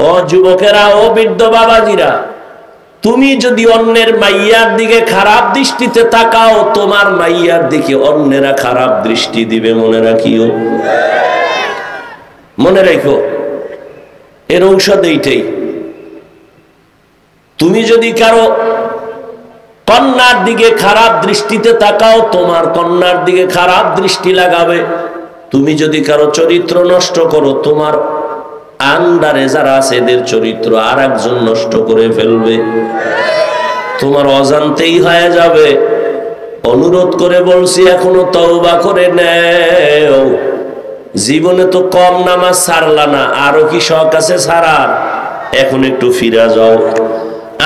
ও যুবকেরা, ও বৃদ্ধ বাবাজিরা, তুমি যদি অন্যের মাইয়ার দিকে খারাপ দৃষ্টিতে তাকাও, তোমার মাইয়ার দিকে অন্যেরা খারাপ দৃষ্টি দিবে, মনে রাখিও। মনে রাখো, এর ঔষধ এইটাই। তুমি যদি কারো কন্যার দিকে খারাপ দৃষ্টিতে তাকাও, তোমার কন্যার দিকে খারাপ দৃষ্টি লাগাবে। তুমি যদি কারো চরিত্র নষ্ট করো, তোমার আন্ডারে যারা আছে এদের চরিত্র আর একজন নষ্ট করে ফেলবে, তোমার অজান্তেই হয়ে যাবে। অনুরোধ করে বলছি, এখনো তওবা করে নেও। জীবনে তো কম নামাজ ছাড়লা না, আরো কি শখ আছে ছাড়ার? এখন একটু ফিরে যাও।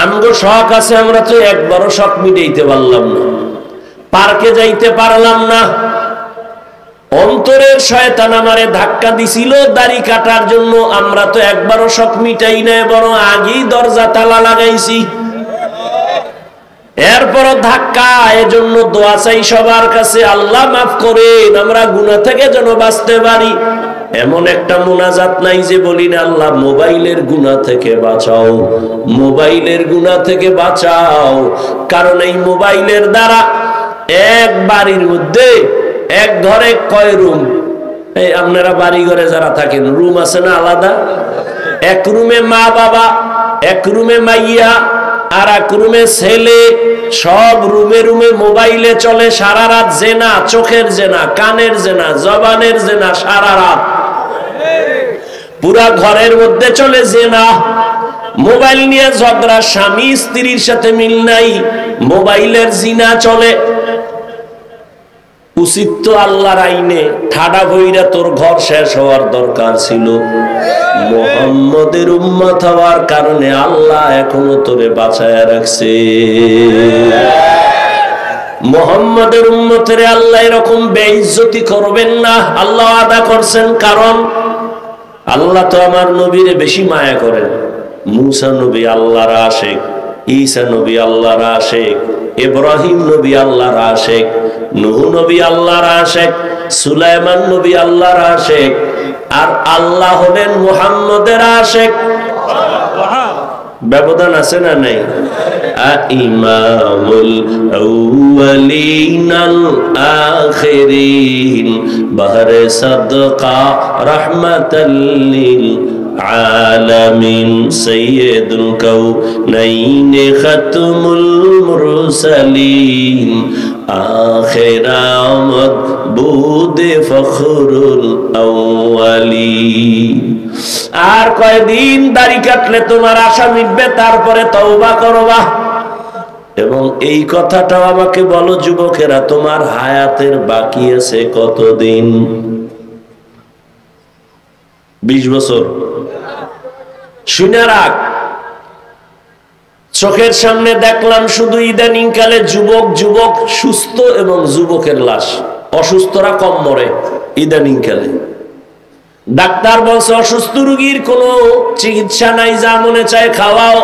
আমগো শখ আছে, আমরা তো একবারও শখ মিটাইতে পারলাম না। পার্কে যাইতে পারলাম না, অন্তরের শয়তান আমারে ধাক্কা দিছিল দাড়ি কাটার জন্য। আমরা তো একবারও শখ মিটাই না, বরং আগেই দরজা তালা লাগাইছি। এরপর ধাক্কা। এজন্য দোয়া চাই সবার কাছে, আল্লাহ মাফ করেন, আমরা গুনাহ থেকে যেন বাঁচতে পারি। এমন একটা মুনাজাত নাই যে বলি না, আল্লাহ মোবাইলের গুনাহ থেকে বাঁচাও, মোবাইলের গুনাহ থেকে বাঁচাও। কারণ এই মোবাইলের দ্বারা এক বাড়ির মধ্যে এক ঘরে কয় রুম? এই আপনারা বাড়ি ঘরে যারা থাকেন, রুম আছে না আলাদা? এক রুমে মা বাবা, এক রুমে মাইয়া, আর এক রুমে ছেলে। সব রুমে রুমে মোবাইলে চলে সারা রাত জেনা, চোখের জেনা, কানের জেনা, জবানের জেনা, সারা রাত পুরা ঘরের মধ্যে চলে জেনা। মোবাইল নিয়ে ঝগড়া, স্বামী স্ত্রীর সাথে মিল নাই, মোবাইলের জিনা চলে। উচিত তো আল্লাহর আইনে ঠাডা বইরা তোর ঘর শেষ হওয়ার দরকার ছিল। মুহাম্মদের উম্মত হওয়ার কারণে আল্লাহ এখনো তোরে বাঁচায়া রাখছে। মুহাম্মদের উম্মতের আল্লাহ এরকম বেইজ্জতি করবেন না, আল্লাহ আদা করছেন। কারণ আল্লাহ তো আমার নবীরে বেশি মায়া করেন। মুসা নবী আল্লাহর আশিক, ঈসা নবী আল্লাহর আশিক, ইব্রাহিম নবী আল্লাহর আশিক, নূহ নবী আল্লাহর আশিক, সুলাইমান নবী আল্লাহর আশিক, আর আল্লাহ হলেন মুহাম্মদের আশিক। ব্যবধান আছে না নাই? ইমামুল আউয়ালিন আল আখিরিন বাহরে সাদকা রাহমাতাল লিল আলামিন সাইয়্যিদুল কাউনাইন খাতমুল মুরসালিন আখিরামত বুদে ফখরুল আউয়ালিন। আর কয়দিন দাড়ি কাটলে তোমার আশা মিটবে, তারপরে তওবা করবা। এবং এই কথাটাও আমাকে বলো যুবকেরা, তোমার হায়াতের বাকি আছে কতদিন? 20 বছর। শুনে রাখ, চোখের সামনে দেখলাম শুধু ইদানিং কালে যুবক যুবক সুস্থ এবং যুবকের লাশ। অসুস্থরা কম মরে ইদানিং কালে। ডাক্তার বলছে অসুস্থ রোগীর কোনো চিকিৎসা নাই, যা মনে চায় খাওয়াও।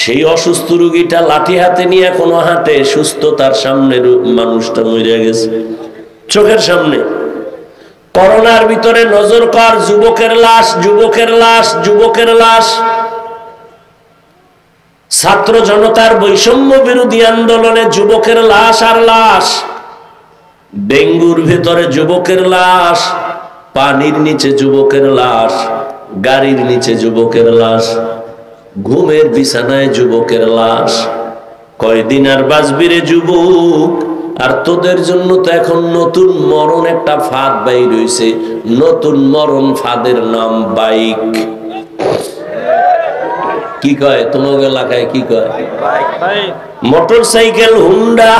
সেই অসুস্থ রোগীটা লাঠি হাতে নিয়ে কোনো হাঁটে, সুস্থ তার সামনে মানুষটা মরে গেছে চোখের সামনে। করোনার ভিতরে নজর কর, যুবকের লাশ, যুবকের লাশ, যুবকের লাশ। ছাত্র জনতার বৈষম্য বিরোধী আন্দোলনে যুবকের লাশ আর লাশ। ডেঙ্গুর ভেতরে যুবকের লাশ, পানির নিচে যুবকের লাশ, গাড়ির নিচে যুবকের লাশ, ঘুমের বিছানায় যুবকের লাশ। কয়দিন আর বাঁচবি রে যুবক? আর তোদের জন্য তো এখন নতুন মরণ একটা ফাঁদ বাইর হইছে। নতুন মরণ ফাঁদের নাম বাইক। কি কয় তোমার এলাকায়? কি কয়? Motor cycle, Honda.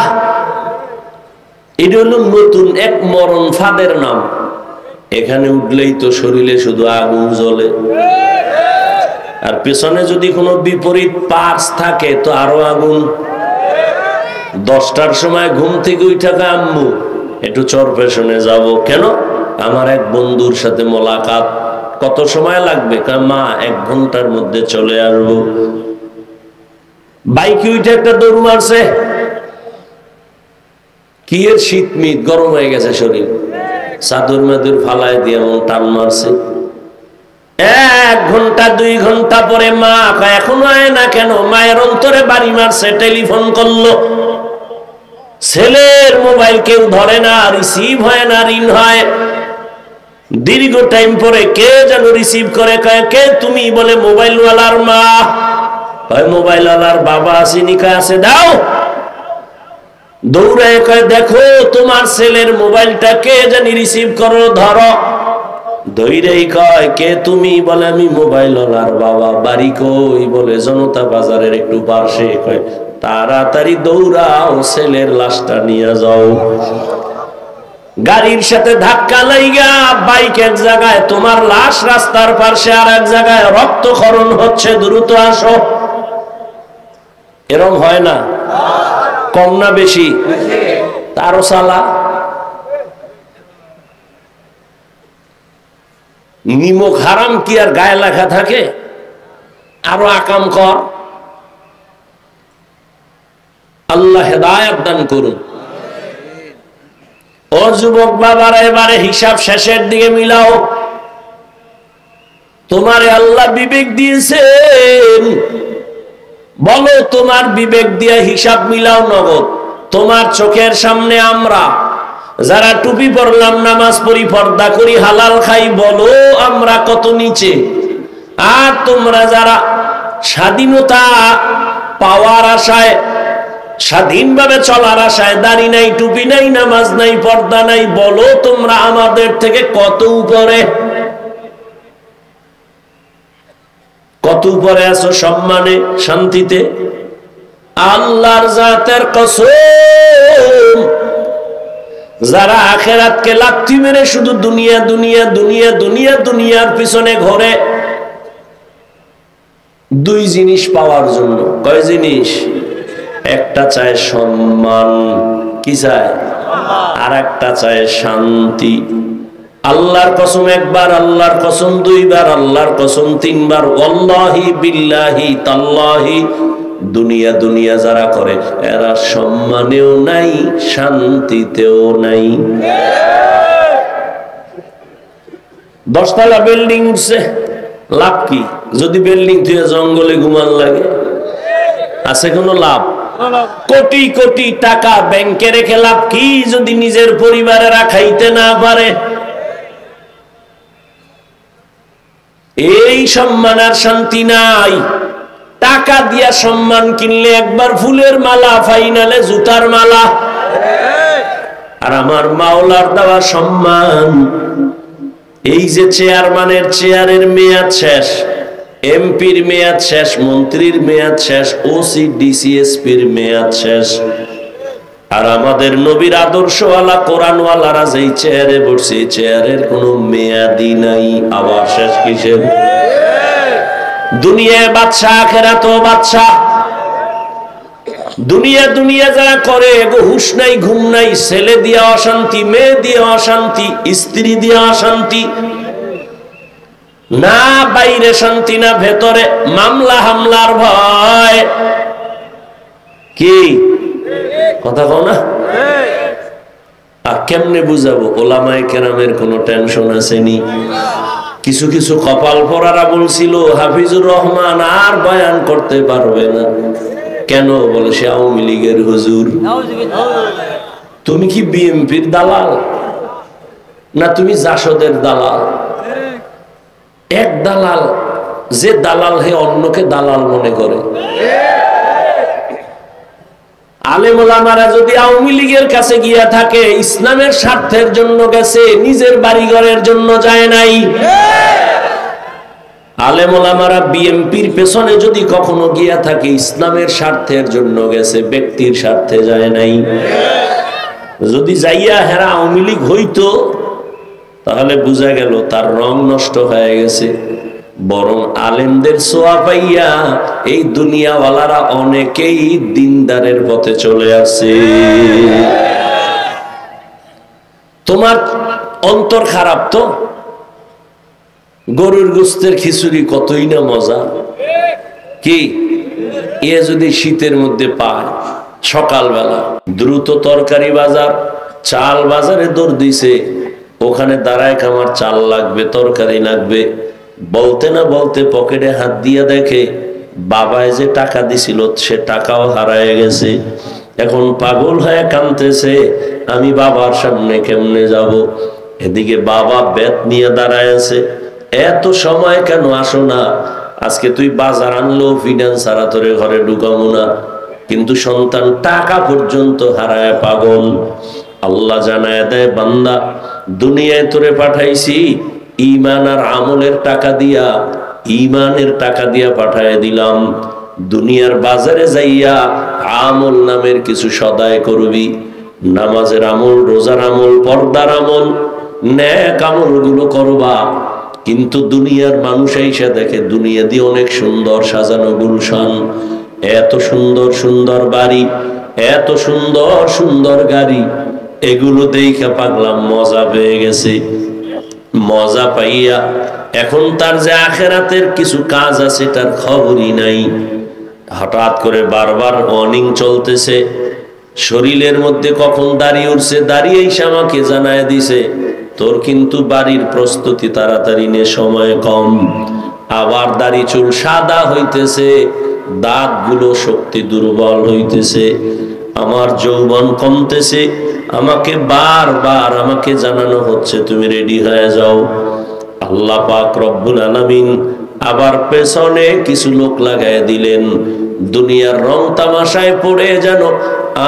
এটা হলো নতুন এক মরণ ফাঁদের নাম। এখানে উঠলেই তো শরীরে শুধু আগুন জ্বলে, আর পেছনে যদি কোনো বিপরীত পার্স থাকে তো আরো আগুন। 10টার সময় ঘুম থেকে উঠা আম্মু একটু চরপেশনে যাব। কেন? আমার এক বন্ধুর সাথে মোলাকাত। কত সময় লাগবে? মা 1 ঘন্টার মধ্যে চলে আসবো। বাইকে উঠে একটা দৌড় মারছে। কি এর শীত মিট, গরম হয়ে গেছে শরীর, চাদর মাদুর ফালায় দিয়ে এমন টান মারছে। 1 ঘন্টা 2 ঘন্টা পরে মা এখনো আয় না কেন? মায়ের অন্তরে বাড়ি মারছে, টেলিফোন করলো, ছেলের মোবাইল কেউ ধরে না, রিসিভ হয় না, রিং হয়। দীর্ঘ টাইম পরে কে যেন রিসিভ করে, কয় কে তুমি? বলে মোবাইলওয়ালার মা। কয় মোবাইলওয়ালার বাবা আসেনি? কয় আছে, দাও। দৌড়ায় কয় দেখো তোমার ছেলের মোবাইলটা কে জানি রিসিভ করো, ধরো। দৌড়াই কয় কে তুমি? বলে আমি মোবাইলওয়ালার বাবা। বাড়ি কই? বলে জনতা বাজারের একটু পাশে। কয় তাড়াতাড়ি দৌড়াও, ছেলের লাশটা নিয়ে যাও। গাড়ির সাথে ধাক্কা লাইগা বাইক এক জায়গায়, তোমার লাশ রাস্তার পাশে আর এক জায়গায়, রক্তক্ষরণ হচ্ছে, দ্রুত আসো। এরকম হয় না? কম না বেশি? তারও সালা নিমক হারাম কি আর গায়ে লেখা থাকে? আরো আকাম কর। আল্লাহ হেদায়েত দান করুন। ও যুবক বাবারা, এবারে হিসাব শেষের দিকে মিলাও। তোমারে আল্লাহ বিবেক দিয়েছেন, বলো তোমার বিবেক দিয়ে হিসাব মিলাও নগদ। তোমার চোখের সামনে আমরা যারা টুপি পরলাম, নামাজ পড়ি, পর্দা করি, হালাল খাই, বলো আমরা কত নিচে। আর তোমরা যারা স্বাধীনতা পাওয়ার আশায়, স্বাধীনভাবে চলার আশায়, দাড়ি নাই, টুপি নাই, নামাজ নাই, পর্দা নাই, বলো তোমরা আমাদের থেকে কত উপরে। কত উপরে আছো সম্মানে, শান্তিতে? আল্লাহর জাতের কসম, যারা আখিরাতকে লাথি মেরে শুধু দুনিয়া দুনিয়া দুনিয়া দুনিয়া দুনিয়ার পিছনে ঘোরে, 2 জিনিস পাওয়ার জন্য। কয় জিনিস? একটা চায় সম্মান, কি চায়? আর একটা চায় শান্তি। আল্লাহর কসম একবার, আল্লাহর কসম 2 বার, আল্লাহর কসম 3 বার, ওয়াল্লাহি বিল্লাহি তাল্লাহি, দুনিয়া দুনিয়া যারা করে এরা সম্মানেও নাই, শান্তিতেও নাই। 10 তলা বিল্ডিং উঠছে, লাভ কি? যদি বিল্ডিং তুই জঙ্গলে ঘুমান লাগে, আছে কোনো লাভ? কোটি কোটি টাকা ব্যাংকে রেখে লাভ কি যদি নিজের পরিবারেরা খাইতে না পারে? এই সম্মান আর শান্তি নাই। টাকা দিয়া সম্মান কিনলে একবার ফুলের মালা, ফাইনালে জুতার মালা। আর আমার মাওলার দেওয়া সম্মান, এই যে চেয়ারম্যানের চেয়ারের মেয়াদ শেষ, এমপির মেয়াদ শেষ, মন্ত্রীর মেয়াদ শেষ, ওসি ডিসিএসপির মেয়াদ শেষ, আর আমাদের নবীর আদর্শওয়ালা কোরআনওয়ালারা যেই চেয়ারে বসে, চেয়ারের কোনো মেয়াদই নাই। আবার শেষ কিসের? দুনিয়ায় বাদশা, আখিরাতেও বাদশা। দুনিয়া দুনিয়া যারা করে, এগো হুশ নাই, ঘুম নাই, ছেলে দিয়া অশান্তি, মেয়ে দিয়া অশান্তি, স্ত্রী দিয়া অশান্তি, না বাইরে শান্তি, না ভেতরে মামলা হামলার ভয়। কি কথা কও না? আর কেমনে বুঝাবো? ওলামায়ে কেরামের কোনো টেনশন আসেনি। কিছু কিছু কপাল পরারা বলছিল হাফিজুর রহমান আর বয়ান করতে পারবে না। কেন? বলে সে আওয়ামী লীগের হুজুর। তুমি কি বিএনপির দালাল, না তুমি জাসদের দালাল? এক দালাল, যে দালাল হে অন্যকে দালাল মনে করে। আলেম ওলামারা যদি আওয়ামী লীগের কাছে গিয়া থাকে, ইসলামের স্বার্থের জন্য গেছে, নিজের বাড়িঘরের জন্য যায় নাই। আলেম ওলামারা বিএনপির পেছনে যদি কখনো গিয়া থাকে, ইসলামের স্বার্থের জন্য গেছে, ব্যক্তির স্বার্থে যায় নাই। যদি যাইয়া হেরা আওয়ামী লীগ হইতো, তাহলে বোঝা গেল তার রং নষ্ট হয়ে গেছে। বরং আলেমদের ছোঁয়া পাইয়া এই দুনিয়াওয়ালারা অনেকেই দিনদারের পথে চলে আসে। তোমার অন্তর খারাপ তো? গরুর গোস্তের খিচুড়ি কতই না মজা, কি এ যদি শীতের মধ্যে পায়, সকালবেলা দ্রুত তরকারি বাজার, চাল বাজারে দৌড় দিছে, ওখানে দাঁড়ায় আমার চাল লাগবে, তরকারি লাগবে, বলতে না বলতে পকেটে হাত দিয়ে দেখে বাবায় যে টাকা দিছিল সে টাকাও হারায় গেছে। এখন পাগল হয়ে কাঁদতেছে, আমি বাবার সামনে কেমনে যাব। এদিকে বাবা বেত নিয়ে দাঁড়ায় আছে, এত সময় কেন আসো না? আজকে তুই বাজার আনলো ফিনান্স হারা তোরে ঘরে ঢুকাবো না। কিন্তু সন্তান টাকা পর্যন্ত হারায় পাগল। আল্লাহ জানায় দেয়, বান্দা দুনিয়ায় তোরে পাঠাইছি ঈমান আর আমলের টাকা দিয়া, ঈমানের টাকা দিয়া পাঠায় দিলাম। দুনিয়ার বাজারে যাইয়া আমল নামের কিছু সদায় করবি, নামাজের আমল, রোজার আমল, পর্দার আমল, নেক আমলগুলো করবা। কিন্তু দুনিয়ার মানুষ এসে দেখে দুনিয়া দিয়ে অনেক সুন্দর সাজানো গুলশান, এত সুন্দর সুন্দর বাড়ি, এত সুন্দর সুন্দর গাড়ি, এগুলো দেখে পাগলাম মজা পেয়ে গেছে। মজা পাইয়া এখন তার যে আখেরাতের কিছু কাজ আছে তার খবরই নাই। হঠাৎ করে বারবার অনিং চলতেছে, শরীরের মধ্যে কখন দাঁড়িয়ে উঠছে, দাঁড়িয়ে এসে আমাকে জানায় দিছে তোর কিন্তু বাড়ির প্রস্তুতি তাড়াতাড়ি নে, সময় কম। আবার দাড়ি চুল সাদা হইতেছে, দাঁতগুলো শক্তি দুর্বল হইতেছে, আমার যৌবন কমতেছে। আমাকে বারবার আমাকে জানানো হচ্ছে তুমি রেডি হয়ে যাও। আল্লাহ পাক রব্বুল আলামিন আবার পেছনে কিছু লোক লাগায় দিলেন, দুনিয়ার রং তামাশায় পড়ে যেন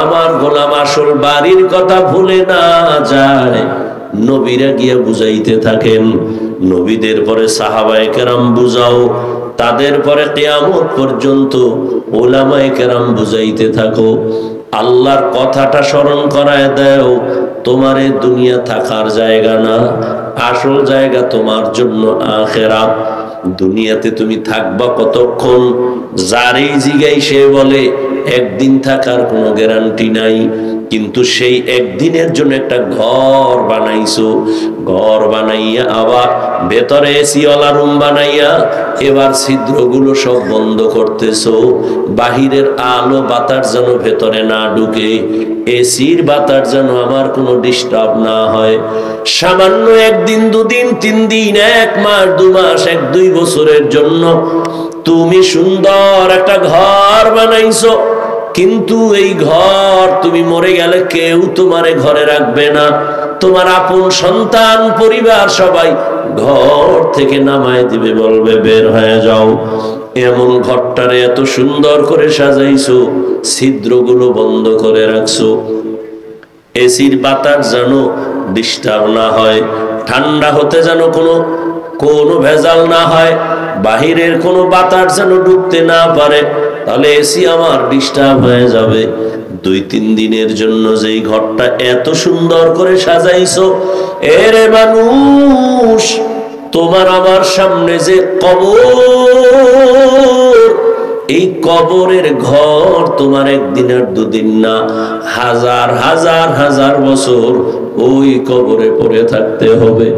আমার গোলাম আসল বাড়ির কথা ভুলে না যায়। নবীরা গিয়া বুঝাইতে থাকেন, নবীদের পরে সাহাবায়ে কেরাম বুঝাও, তাদের পরে কিয়ামত পর্যন্ত উলামায়ে কেরাম বুঝাইতে থাকো। আল্লাহর কথাটা স্মরণ করায় দাও, তোমার এই দুনিয়া থাকার জায়গা না, আসল জায়গা তোমার জন্য আখিরাত। দুনিয়াতে তুমি থাকবা কতক্ষণ? যারই জিগাই সে বলে একদিন থাকার কোনো গ্যারান্টি নাই। কিন্তু সেই একদিনের জন্য একটা ঘর বানাইছো, ঘর বানাইয়া আবার ভেতরে এসিওয়ালা রুম বানাইয়া এবার ছিদ্রগুলো সব বন্ধ করতেছো, বাহিরের আলো বাতাস যেন ভেতরে না ঢুকে, এসির বাতাস যেন আমার কোনো ডিস্টার্ব না হয়। সামান্য একদিন, দুদিন, 3 দিন, 1 মাস, 2 মাস, 1-2 বছরের জন্য তুমি সুন্দর একটা ঘর বানাইছো, কিন্তু এই ঘর তুমি মরে গেলে কেউ তোমারে ঘরে রাখবে না। তোমার আপন সন্তান, পরিবার সবাই ঘর থেকে নামায় দিবে, বলবে বের হয়ে যাও। এমন ঘরটারে এত সুন্দর করে সাজাইছো, ছিদ্রগুলো বন্ধ করে রাখছো, এসির বাতাস যেন ডিস্টার্ব না হয়, ঠান্ডা হতে যেন কোনো ভেজাল না হয়, বাহিরের কোনো বাতাস যেন ঢুকতে না পারে, তাহলে এসি আমার ডিস্টার্ব হয়ে যাবে। 2-3 দিনের জন্য যেই ঘরটা এত সুন্দর করে সাজাইছো, এরে মানুষ, তোমার আমার সামনে যে কবর, এই কবরের ঘর তোমার একদিন আর 2 দিন না, হাজার হাজার হাজার বছর ওই কবরে পড়ে থাকতে হবে।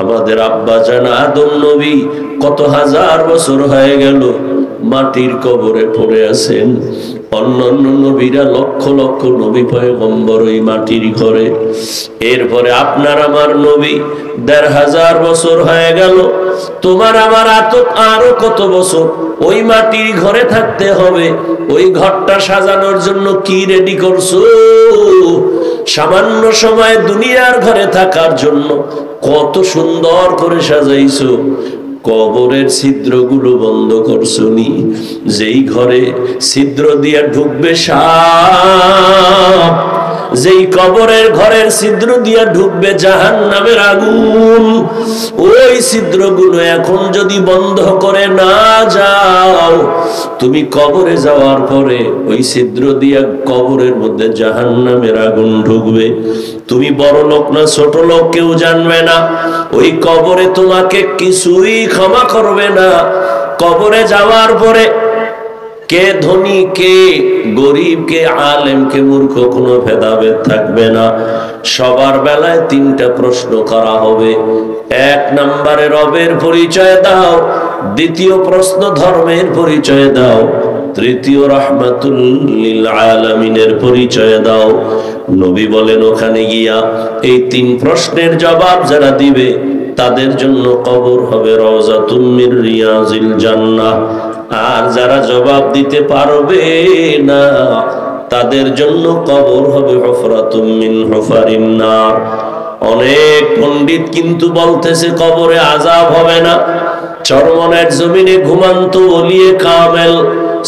আমাদের আব্বা জান আদম নবী কত হাজার বছর হয়ে গেল মাটির কবরে পড়ে আছেন। অন্যান্য নবীরা লক্ষ লক্ষ নবী পয়গম্বর ওই মাটির ঘরে। এরপরে আপনার আমার নবী 1500 বছর হয়ে গেল, তোমার আমার আরো কত বছর ওই মাটির ঘরে থাকতে হবে। ওই ঘরটা সাজানোর জন্য কি রেডি করছো? সামান্য সময় দুনিয়ার ঘরে থাকার জন্য কত সুন্দর করে সাজাইছো, কবরের ছিদ্রগুলো বন্ধ করছো নি। যেই ঘরে ছিদ্র দিয়ে ঢুকবে সাপ, যেই কবরের ঘরের ছিদ্র দিয়ে ঢুকবে জাহান্নামের আগুন, ওই ছিদ্রগুলো এখন যদি বন্ধ করে না যাও, তুমি কবরে যাওয়ার পরে ওই ছিদ্র দিয়ে কবরের মধ্যে জাহান্নামের আগুন ঢুকবে। তুমি বড় লোক না ছোট লোক কেউ জানবে না, ওই কবরে তোমাকে কিছুই ক্ষমা করবে না। কবরে যাওয়ার পরে কে ধনী, কে গরিব, কে আলেম, কে মূর্খ, কোনো ভেদাভেদ থাকবে না। সবার বেলায় 3টা প্রশ্ন করা হবে। 1 নম্বরে রবের পরিচয় দাও, 2য় প্রশ্ন ধর্মের পরিচয় দাও, 3য় রাহমাতুল লিল আলামিনের পরিচয় দাও। নবী বলেন ওখানে গিয়া এই 3 প্রশ্নের জবাব যারা দিবে তাদের জন্য কবর হবে রওজাতুম মির রিয়াজিল জান্নাহ। আর যারা জবাব দিতে পারবে না তাদের জন্য কবর হবে হুফরাতুম মিন হুফারিন নার। অনেক পণ্ডিত কিন্তু বলতেছে কবরে আযাব হবে না। চরমনের জমিনে ঘুমান্ত ওলিয়ে কামেল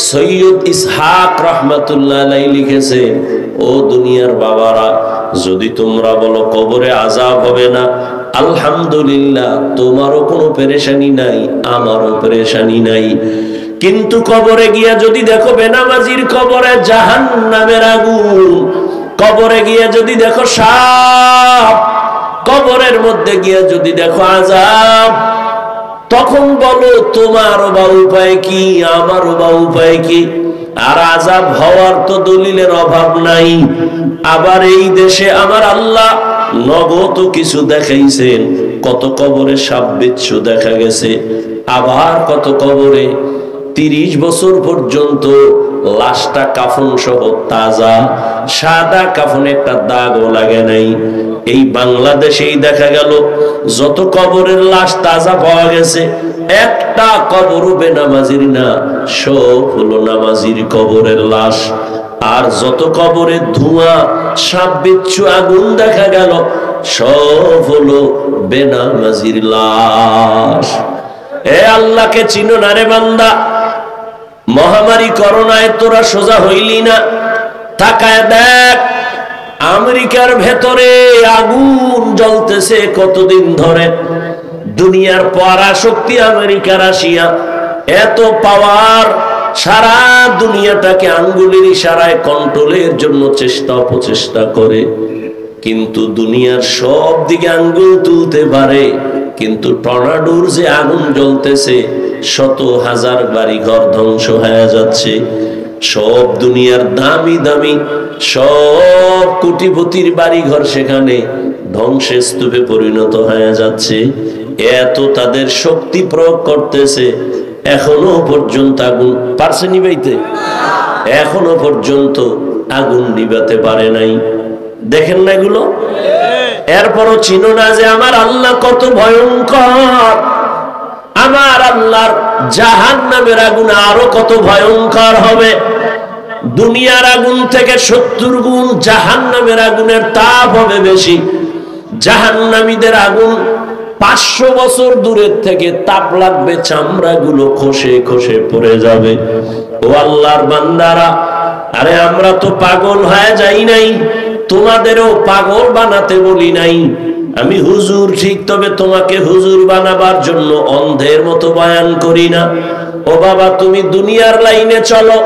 সৈয়দ ইসহাক রাহমাতুল্লাহ আলাইহি লিখেছে, ও দুনিয়ার বাবারা, যদি তোমরা বলো কবরে আযাব হবে না, আলহামদুলিল্লাহ, তোমারও কোনো পেরেশানি নাই, আমারও পেরেশানি নাই। কিন্তু কবরে গিয়া যদি দেখো বেনামাজির কবরে জাহান্নামের আগুন, কবরে গিয়া যদি দেখো সাপ, কবরের মধ্যে গিয়া যদি দেখো আযাব, তখন বলো তোমারও বা উপায় কি, আমারও বা উপায় কি? আর আযাব হওয়ার তো দলিলের অভাব নাই। আবার এই দেশে আমার আল্লাহ নগদ কিছু দেখাইছেন, কত কবরে সাপ বিচ্ছু দেখা গেছে, আবার কত কবরে 30 বছর পর্যন্ত লাশটা কাফন সহ তাজা, সাদা কাফনে একটা দাগও লাগে নাই। এই বাংলাদেশেই দেখা গেল যত কবরের লাশ তাজা পাওয়া গেছে, একটা কবরও বেনামাজির না, সব হলো নামাজির কবরের লাশ। আর যত কবরে ধোঁয়া, সাপ বিচ্ছু, আগুন দেখা গেল, সব হলো বেনামাজির লাশ। এ আল্লাহকে চিনো না রে বান্দা? মহামারী করোনায় তোরা সোজা হইলি না? তাকায় দেখ, আমেরিকার ভেতরে আগুন জ্বলতেছে কতদিন ধরে। দুনিয়ার পরাশক্তি আমেরিকা, রাশিয়া, এত পাওয়ার, সারা দুনিয়াটাকে আঙ্গুলের ইশারায় কন্ট্রোলের জন্য চেষ্টা অপচেষ্টা করে, কিন্তু দুনিয়ার সব দিকে আঙ্গুল তুলতে পারে। কিন্তু টর্নাডোর যে আগুন জ্বলতেছে, শত হাজার বাড়ি ঘর ধ্বংস হয়ে যাচ্ছে, সব দুনিয়ার দামি দামি সব কোটিপতির বাড়ি ঘর সেখানে ধ্বংসের স্তূপে পরিণত হয়ে যাচ্ছে। এত তাদের শক্তি প্রয়োগ করতেছে, এখনো পর্যন্ত আগুন পারছে নিবাইতে? এখনো পর্যন্ত আগুন নিবাতে পারে নাই। দেখেন না এগুলো? এরপরও চিনো না যে আমার আল্লাহ কত ভয়ঙ্কর? আমার আল্লাহর জাহান্নামের আগুন আরো কত ভয়ঙ্কর হবে। দুনিয়ার আগুন থেকে 70 গুণ জাহান্নামের আগুনের তাপ হবে বেশি। জাহান্নামীদের আগুন 500 বছর দূরের থেকে তাপ লাগবে, চামড়াগুলো খসে খসে পড়ে যাবে। ও আল্লাহর বান্দারা, আরে আমরা তো পাগল হয়ে যাই নাই, তোমাদেরও পাগল বানাতে বলি নাই। আমি হুজুর ঠিক, তবে তোমাকে হুজুর বানাবার জন্য অন্ধের মতো বয়ান করি না। ও বাবা, তুমি দুনিয়ার লাইনে চলো,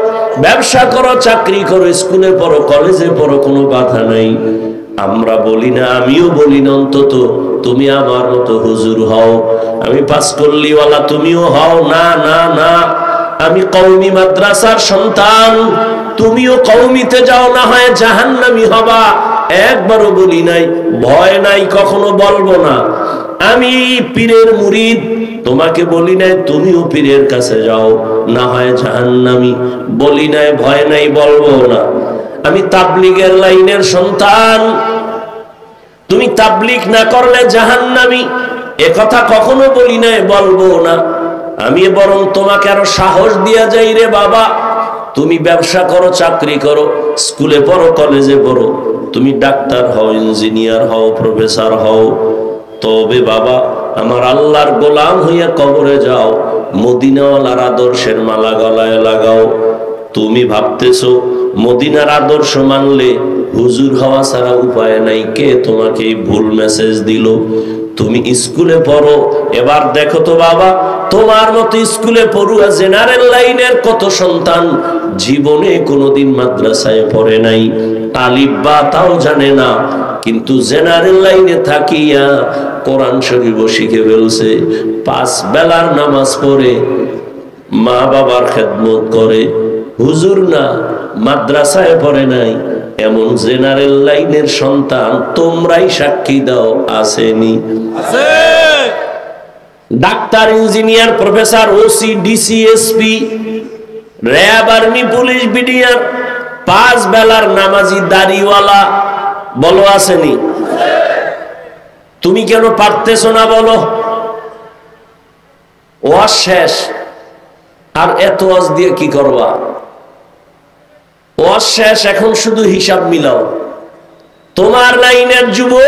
ব্যবসা করো, চাকরি করো, স্কুলে পড়ো, কলেজে পড়ো, কোনো বাধা নাই। আমরা বলি না, আমিও বলি না, অন্তত তুমি আমার মতো হুজুর হও। আমি পাস করলিওয়ালা, তুমিও হও না। না না, আমি কওমি মাদ্রাসার সন্তান, তুমিও কওমিতে যাও, না হয় জাহান্নামী হবা। একবারও বলি নাই, ভয় নাই, কখনো বলবো না। আমি পীরের মুরিদ, তোমাকে বলি নাই তুমিও পীরের কাছে যাও, না হয় জাহান্নামী। বলি নাই, ভয় নাই, বলবো না। আমি তাবলীগের লাইনের সন্তান, তুমি তাবলীগ না করলে জাহান্নামী, এ কথা কখনো বলি নাই, বলবো না। আমি বরং তোমাকে আরো সাহস দিয়া যাই, রে বাবা, তুমি ব্যবসা করো, চাকরি করো, স্কুলে পড়ো, কলেজে পড়ো, তুমি ডাক্তার হও, ইঞ্জিনিয়ার হও, প্রফেসর হও, তবে বাবা আমার আল্লাহর গোলাম হইয়া কবরে যাও, মদিনাওয়ালার আদর্শের মালা গলায় লাগাও। তুমি ভাবতেছো মদিনার আদর্শ মানলে হুজুর হওয়া ছাড়া উপায় নাই। কে তোমাকে এই ভুল মেসেজ দিল? তুমি স্কুলে পড়ো, এবার দেখো তো বাবা, তোমার মতো স্কুলে পড়ুয়া জেনারেল লাইনের কত সন্তান জীবনে কোনোদিন মাদ্রাসায় পড়ে নাই, আলিফ বা তাও জানে না, কিন্তু জেনারেল লাইনে থাকিয়া কোরআন শরীফ শিখে ফেলছে, 5 বেলার নামাজ পড়ে, মা বাবার খেদমত করে। হুজুর না, মাদ্রাসায় পড়ে নাই, এমন জেনারেল লাইনের সন্তান তোমরাই সাক্ষী দাও, আসেনি? Doctor, engineer, professor, OC, DC, SP, RAB, army, police, BDR, 5 বেলার নামাজি, দাড়িওয়ালা, বলো আসেনি? তুমি কেন পারতেছো না বলো? ওয়াজ শেষ, আর এত ওয়াজ দিয়ে কি করবা? ওয়াজ শেষ, এখন শুধু হিসাব মিলাও। তোমার লাইনের যুবক